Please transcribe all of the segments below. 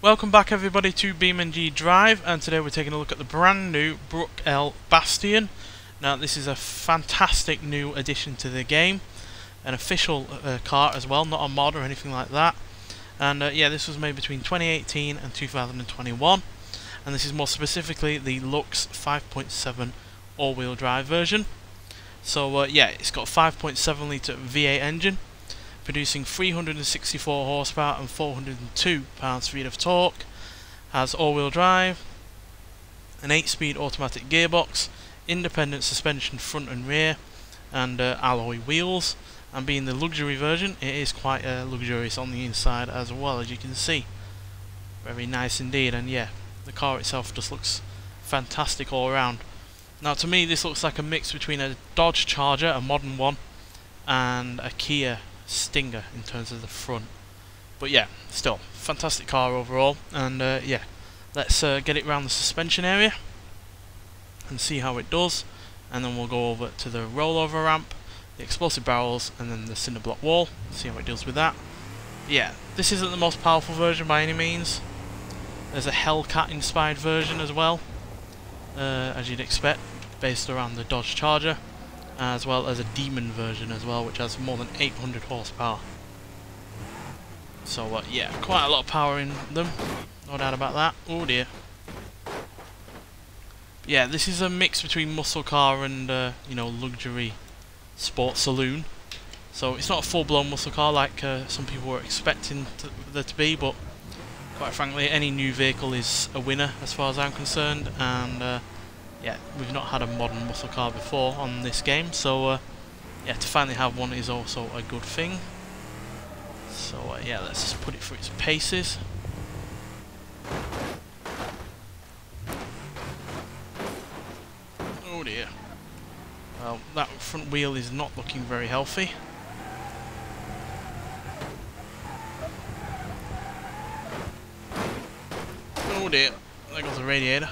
Welcome back everybody to BeamNG.drive, and today we're taking a look at the brand new Bruckell Bastion. Now this is a fantastic new addition to the game, an official car as well, not a mod or anything like that. And yeah, this was made between 2018 and 2021, and this is more specifically the Luxe 5.7 all-wheel drive version. So yeah, it's got a 5.7 litre V8 engine, producing 364 horsepower and 402 pound-feet of torque, has all-wheel drive, an 8-speed automatic gearbox, independent suspension front and rear, and alloy wheels. And being the luxury version, it is quite luxurious on the inside as well, as you can see. Very nice indeed, and yeah, the car itself just looks fantastic all around. Now to me this looks like a mix between a Dodge Charger, a modern one, and a Kia Stinger in terms of the front. But yeah, still fantastic car overall. And yeah, let's get it around the suspension area and see how it does, and then we'll go over to the rollover ramp, the explosive barrels, and then the cinder block wall, see how it deals with that. Yeah, this isn't the most powerful version by any means. There's a Hellcat inspired version as well, as you'd expect, based around the Dodge Charger, as well as a Demon version as well, which has more than 800 horsepower. So yeah, quite a lot of power in them, no doubt about that. Oh dear. Yeah, this is a mix between muscle car and you know, luxury sport saloon. So it's not a full-blown muscle car like some people were expecting there to be, but quite frankly, any new vehicle is a winner as far as I'm concerned. And yeah, we've not had a modern muscle car before on this game, so yeah, to finally have one is also a good thing. So yeah, let's just put it through its paces. Oh dear. Well, that front wheel is not looking very healthy. Oh dear, there goes the radiator.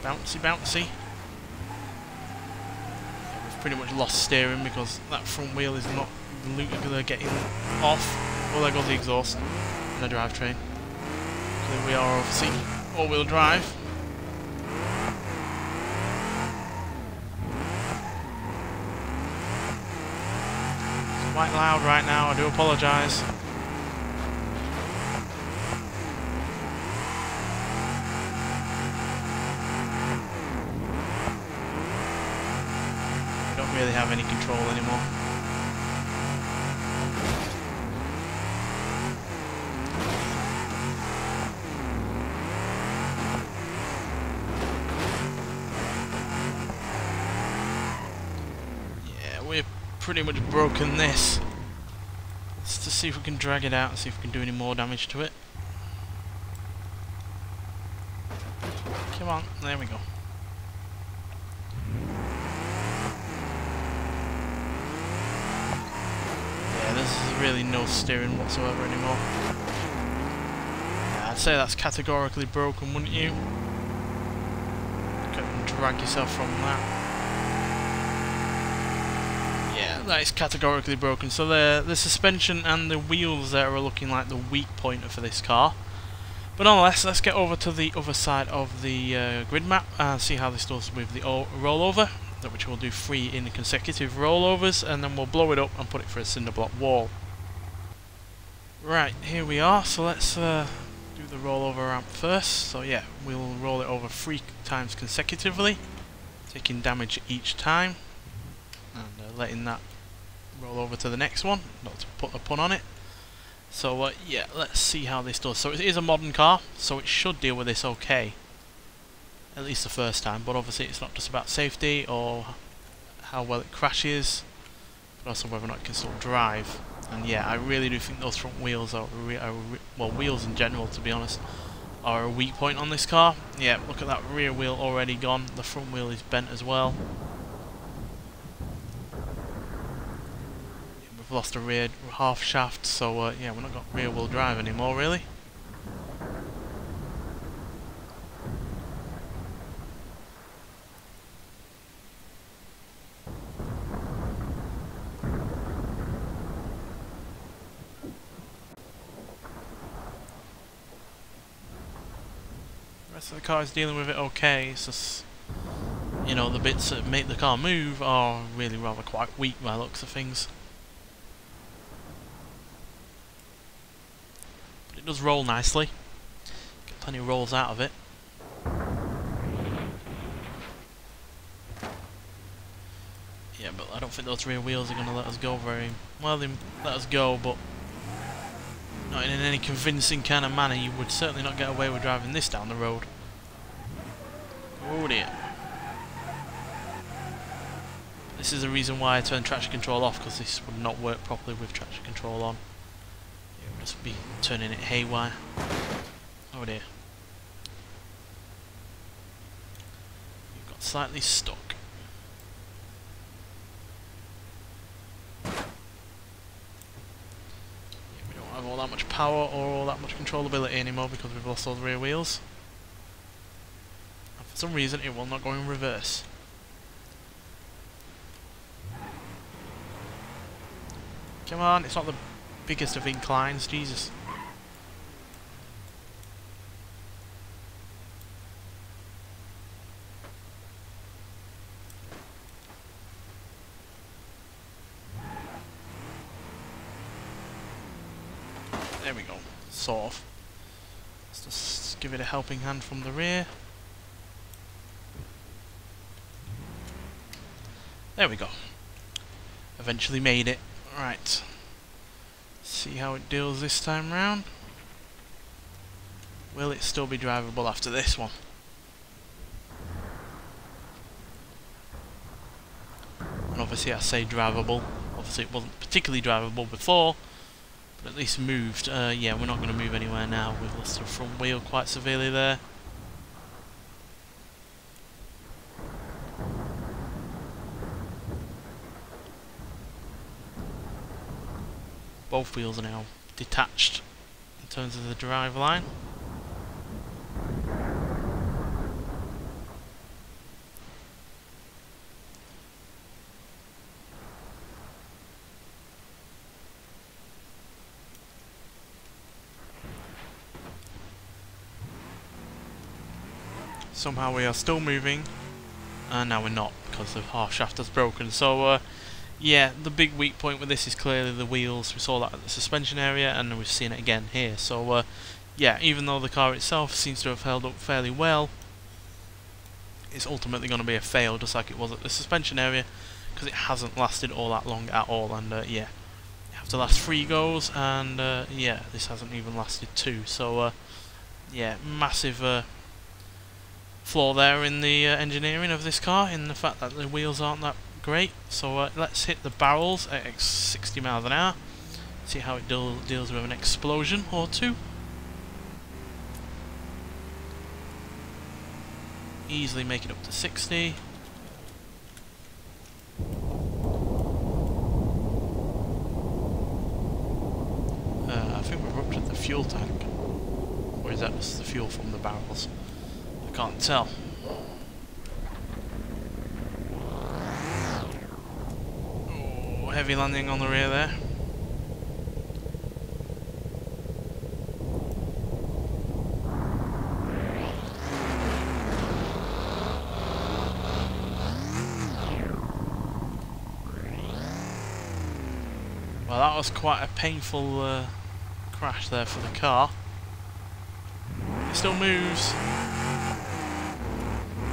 Bouncy, bouncy. We've pretty much lost steering because that front wheel is not getting off. Well, there goes the exhaust and the drivetrain. So we are obviously all-wheel drive. It's quite loud right now, I do apologise. Really have any control anymore. Yeah, we're pretty much broken this. Let's just see if we can drag it out and see if we can do any more damage to it. Come on, there we go. There's really no steering whatsoever anymore. Yeah, I'd say that's categorically broken, wouldn't you? Couldn't drag yourself from that. Yeah, that is categorically broken. So the suspension and the wheels there are looking like the weak point for this car. But nonetheless, let's get over to the other side of the grid map and see how this does with the rollover, which we'll do 3 in consecutive rollovers, and then we'll blow it up and put it for a cinder block wall. Right, here we are, so let's do the rollover ramp first. So yeah, we'll roll it over 3 times consecutively, taking damage each time, and letting that roll over to the next one, not to put a pun on it. So yeah, let's see how this does. So it is a modern car, so it should deal with this okay. At least the first time, but obviously it's not just about safety or how well it crashes, but also whether or not it can still drive. And yeah, I really do think those front wheels are, well, wheels in general, to be honest, are a weak point on this car. Yeah, look at that rear wheel already gone, the front wheel is bent as well. We've lost a rear half shaft, so yeah, we've not got rear wheel drive anymore really. So the car is dealing with it okay. It's just, you know, the bits that make the car move are really rather quite weak by the looks of things. But it does roll nicely. Get plenty of rolls out of it. Yeah, but I don't think those rear wheels are going to let us go very... Well, they let us go, but not in any convincing kind of manner. You would certainly not get away with driving this down the road. Oh dear. This is the reason why I turned traction control off, because this would not work properly with traction control on. It would just be turning it haywire. Oh dear. You've got slightly stuck. All that much power or all that much controllability anymore because we've lost those rear wheels. And for some reason it will not go in reverse. Come on, it's not the biggest of inclines, Jesus. There we go, sort of. Let's just give it a helping hand from the rear. There we go. Eventually made it. Right. See how it deals this time round. Will it still be drivable after this one? And obviously I say drivable. Obviously it wasn't particularly drivable before. But at least moved. Yeah, we're not going to move anywhere now. We've lost the front wheel quite severely there. Both wheels are now detached in terms of the drive line. Somehow we are still moving, and now we're not because the half shaft has broken. So yeah, the big weak point with this is clearly the wheels. We saw that at the suspension area and we've seen it again here. So yeah, even though the car itself seems to have held up fairly well, it's ultimately going to be a fail, just like it was at the suspension area, because it hasn't lasted all that long at all. And yeah, you have to last 3 goes, and yeah, this hasn't even lasted 2. So yeah, massive flaw there in the engineering of this car, in the fact that the wheels aren't that great. So let's hit the barrels at 60 miles an hour, see how it deals with an explosion or two. Easily make it up to 60. I think we've ruptured the fuel tank, or is that just the fuel from the barrels? I can't tell. Oh, heavy landing on the rear there. Well, that was quite a painful crash there for the car. It still moves.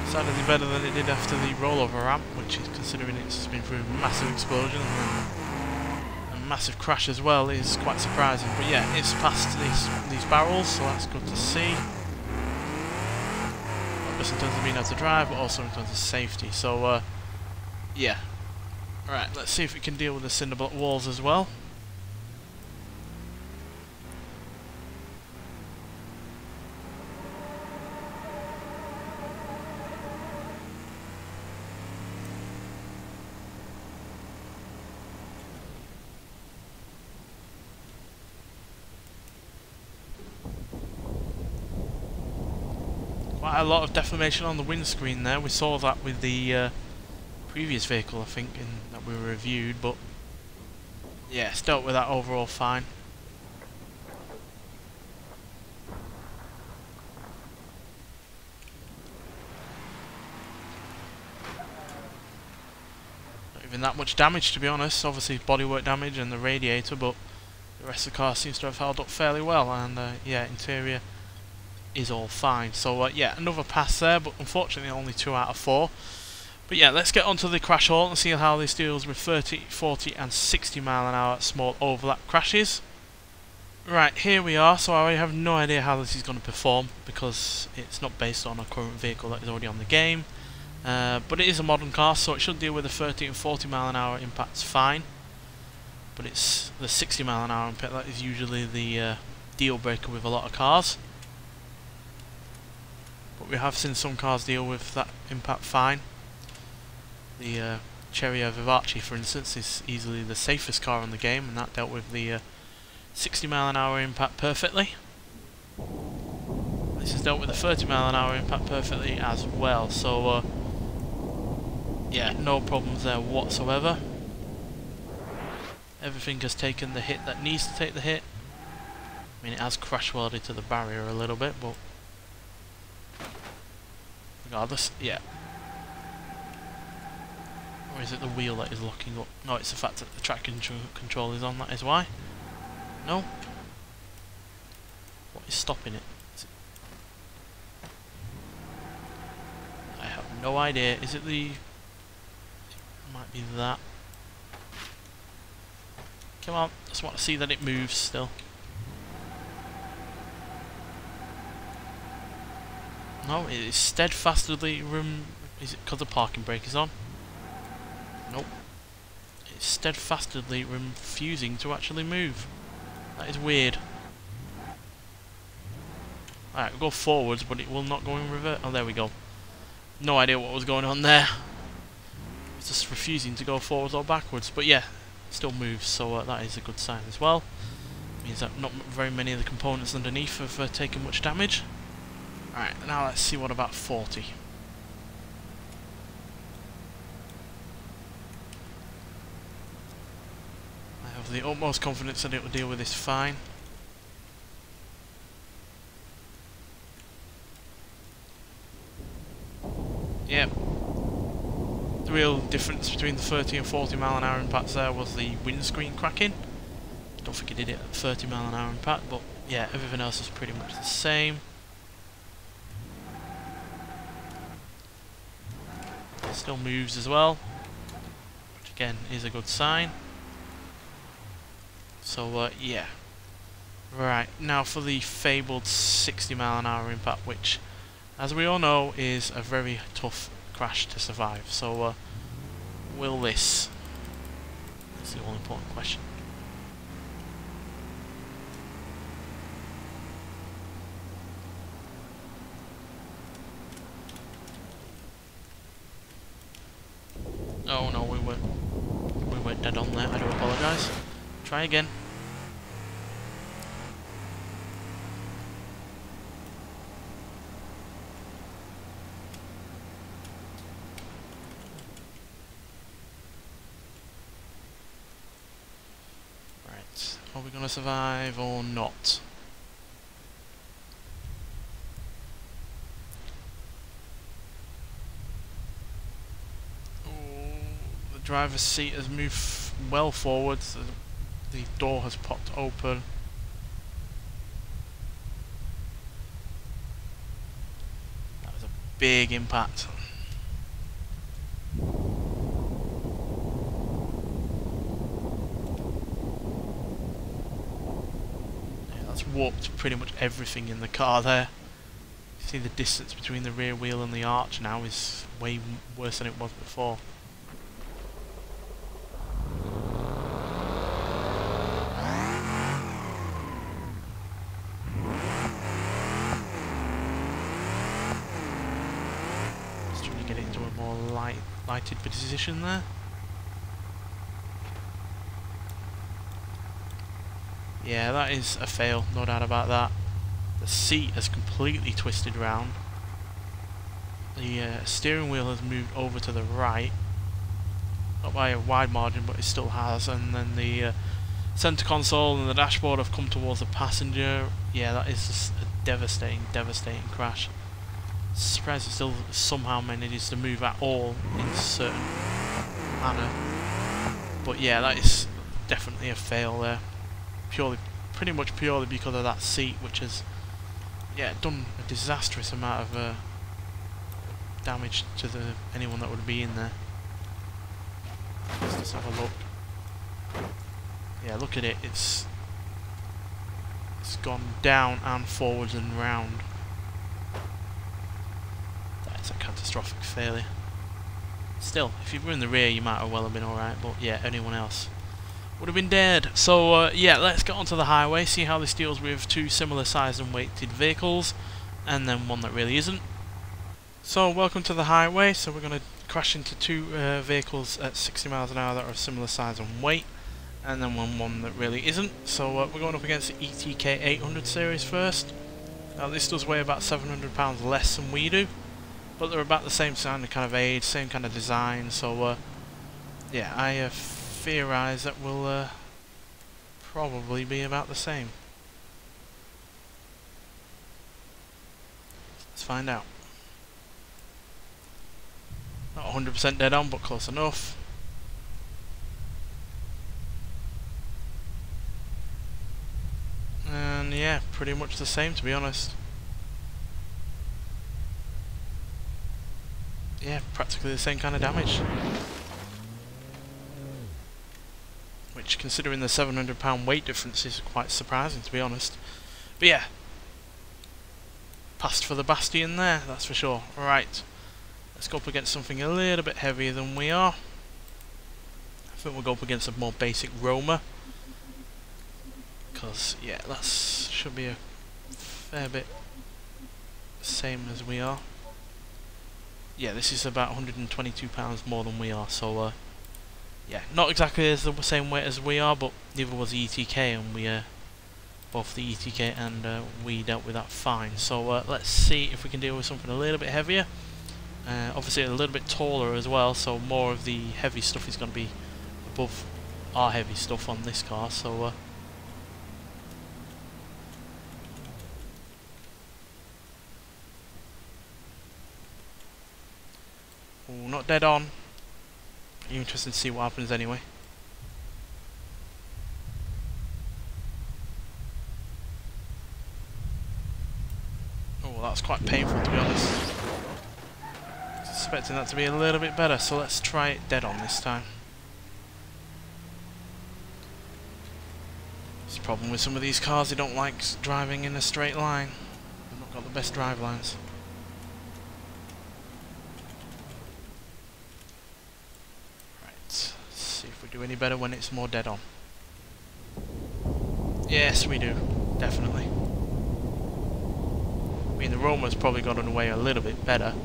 Decidedly better than it did after the rollover ramp, which is, considering it's been through a massive explosion and a massive crash as well, is quite surprising. But yeah, it's past these barrels, so that's good to see. Not just in terms of being able to drive, but also in terms of safety. So yeah. Right, let's see if we can deal with the cinder block walls as well. Quite a lot of deformation on the windscreen there. We saw that with the previous vehicle, I think, that we reviewed, but yeah, dealt with that overall fine. even that much damage, to be honest. Obviously bodywork damage and the radiator, but the rest of the car seems to have held up fairly well, and yeah, interior is all fine. So yeah, another pass there, but unfortunately only 2 out of 4. But yeah, let's get onto the crash halt and see how this deals with 30, 40 and 60 mile an hour small overlap crashes. Right, here we are. So I have no idea how this is going to perform, because it's not based on a current vehicle that is already on the game. But it is a modern car, so it should deal with the 30 and 40 mile an hour impacts fine. But it's the 60 mile an hour impact that is usually the deal breaker with a lot of cars. But we have seen some cars deal with that impact fine. The Cherry Vivace, for instance, is easily the safest car on the game, and that dealt with the 60 mile an hour impact perfectly. This has dealt with the 30 mile an hour impact perfectly as well, so yeah, no problems there whatsoever. Everything has taken the hit that needs to take the hit. I mean, it has crash welded to the barrier a little bit, but regardless, yeah. Or is it the wheel that is locking up? No, it's the fact that the traction control is on, that is why. No? What is stopping it? I have no idea. Is it the... It might be that. Come on, just want to see that it moves still. No, it is steadfastly Is it because the parking brake is on? Nope. It's steadfastly refusing to actually move. That is weird. Alright, we'll go forwards, but it will not go in reverse. Oh, there we go. No idea what was going on there. It's just refusing to go forwards or backwards. But yeah, it still moves, so that is a good sign as well. Means that not very many of the components underneath have taken much damage. Alright, now let's see what about 40. I have the utmost confidence that it will deal with this fine. Yep. The real difference between the 30 and 40 mile an hour impacts there was the windscreen cracking. Don't think it did it at 30 mile an hour impact, but yeah, everything else is pretty much the same. It still moves as well, which again is a good sign. So yeah. Right, now for the fabled 60 mile an hour impact, which, as we all know, is a very tough crash to survive. So will this? That's the all important question. Oh no, we went dead on there. I do apologise. Try again. Right. Are we gonna survive or not? Driver's seat has moved well forwards. The door has popped open. That was a big impact. Yeah, that's warped pretty much everything in the car there. You see the distance between the rear wheel and the arch now is way worse than it was before. Get into a more lighted position there. Yeah, that is a fail, no doubt about that. The seat has completely twisted round. The steering wheel has moved over to the right, not by a wide margin, but it still has. And then the center console and the dashboard have come towards the passenger. Yeah, that is just a devastating crash. Surprised it still somehow manages to move at all in a certain manner. But yeah, that is definitely a fail there. Pretty much purely because of that seat, which has, yeah, done a disastrous amount of damage to anyone that would be in there. Let's just have a look. Yeah, look at it. It's gone down and forwards and round. That's a catastrophic failure. Still, if you were in the rear, you might have well have been alright, but yeah, anyone else would have been dead. So yeah, let's get onto the highway, see how this deals with two similar sized and weighted vehicles, and then one that really isn't. So welcome to the highway. So we're going to crash into two vehicles at 60 miles an hour that are of similar size and weight, and then one that really isn't. So we're going up against the ETK 800 series first. Now this does weigh about 700 pounds less than we do, but they're about the same kind of age, same kind of design. So yeah, I theorise that will probably be about the same. Let's find out. Not 100% dead on, but close enough. And yeah, pretty much the same, to be honest. Yeah, practically the same kind of damage. Which, considering the 700 pound weight difference, is quite surprising, to be honest. But yeah, passed for the Bastion there, that's for sure. Right. Let's go up against something a little bit heavier than we are. I think we'll go up against a more basic roamer. Because, yeah, that should be a fair bit the same as we are. Yeah, this is about 122 pounds more than we are, so, yeah, not exactly as the same weight as we are, but neither was the ETK, and we, both the ETK and we dealt with that fine. So, let's see if we can deal with something a little bit heavier. Obviously a little bit taller as well, so more of the heavy stuff is going to be above our heavy stuff on this car. So ooh, not dead on. You're interested to see what happens anyway. Oh, that's quite painful, to be honest. Expecting that to be a little bit better, so let's try it dead on this time. There's a problem with some of these cars, they don't like driving in a straight line. They've not got the best drive lines. Right, let's see if we do any better when it's more dead on. Yes, we do, definitely. I mean, the Romer's probably gotten away a little bit better.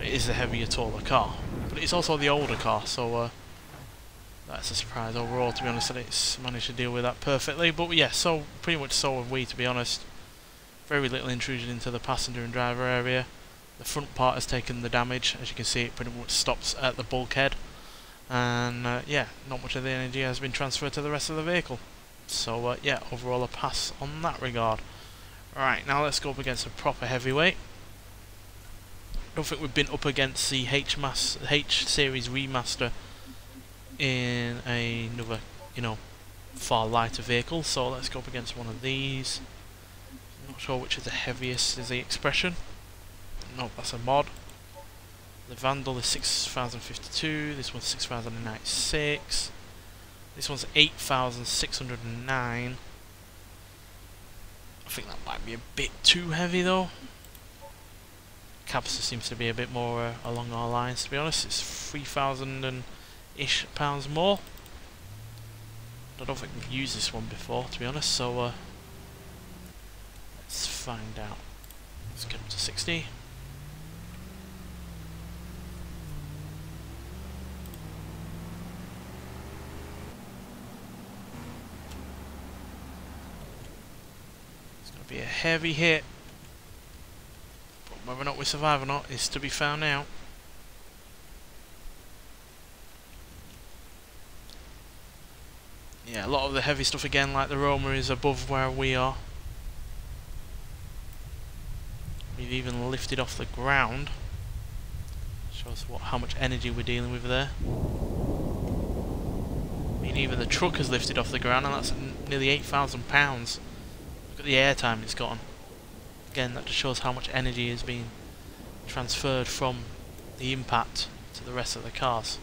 It is the heavier, taller car, but it's also the older car, so that's a surprise overall, to be honest, that it's managed to deal with that perfectly. But yeah, so pretty much so have we, to be honest. Very little intrusion into the passenger and driver area. The front part has taken the damage. As you can see, it pretty much stops at the bulkhead, and yeah, not much of the energy has been transferred to the rest of the vehicle. So yeah, overall a pass on that regard. Right, now let's go up against a proper heavyweight. I don't think we've been up against the H series remaster in another, you know, far lighter vehicle. So let's go up against one of these. I'm not sure which is the heaviest, is the expression. No, that's a mod. The Vandal is 6052. This one's 6096. This one's 8609. I think that might be a bit too heavy though. Capsa seems to be a bit more along our lines, to be honest. It's 3,000-ish pounds more. I don't think we've used this one before, to be honest, so let's find out. Let's get up to 60. It's going to be a heavy hit. Whether or not we survive or not is to be found out. Yeah, a lot of the heavy stuff again, like the Roma, is above where we are. We've even lifted off the ground. Shows how much energy we're dealing with there. even the truck has lifted off the ground, and that's nearly £8,000. Look at the airtime it's gotten. Again, that just shows how much energy is being transferred from the impact to the rest of the cars.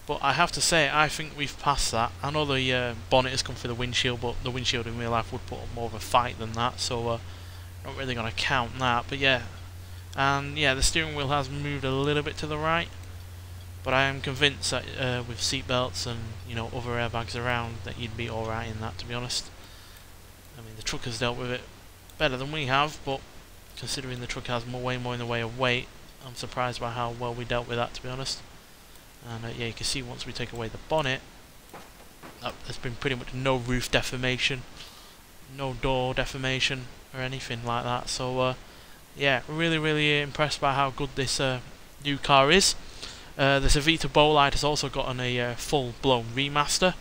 But I have to say, I think we've passed that. I know the bonnet has come through the windshield, but the windshield in real life would put up more of a fight than that, so not really going to count that. But yeah, and yeah, the steering wheel has moved a little bit to the right, but I am convinced that with seatbelts and other airbags around, that you'd be alright in that, to be honest. I mean, the truck has dealt with it better than we have, but considering the truck has way more in the way of weight, I'm surprised by how well we dealt with that, to be honest. And yeah, you can see once we take away the bonnet, there's been pretty much no roof deformation, no door deformation or anything like that. So yeah, really impressed by how good this new car is. The Savita Bolide has also gotten a full-blown remaster.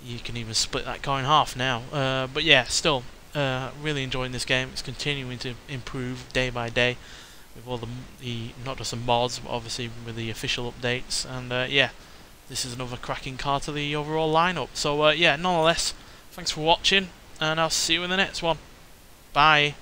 You can even split that car in half now. But yeah, still really enjoying this game. It's continuing to improve day by day, with all the not just the mods, but obviously with the official updates. And yeah, this is another cracking car to the overall lineup. So yeah, nonetheless, thanks for watching, and I'll see you in the next one. Bye.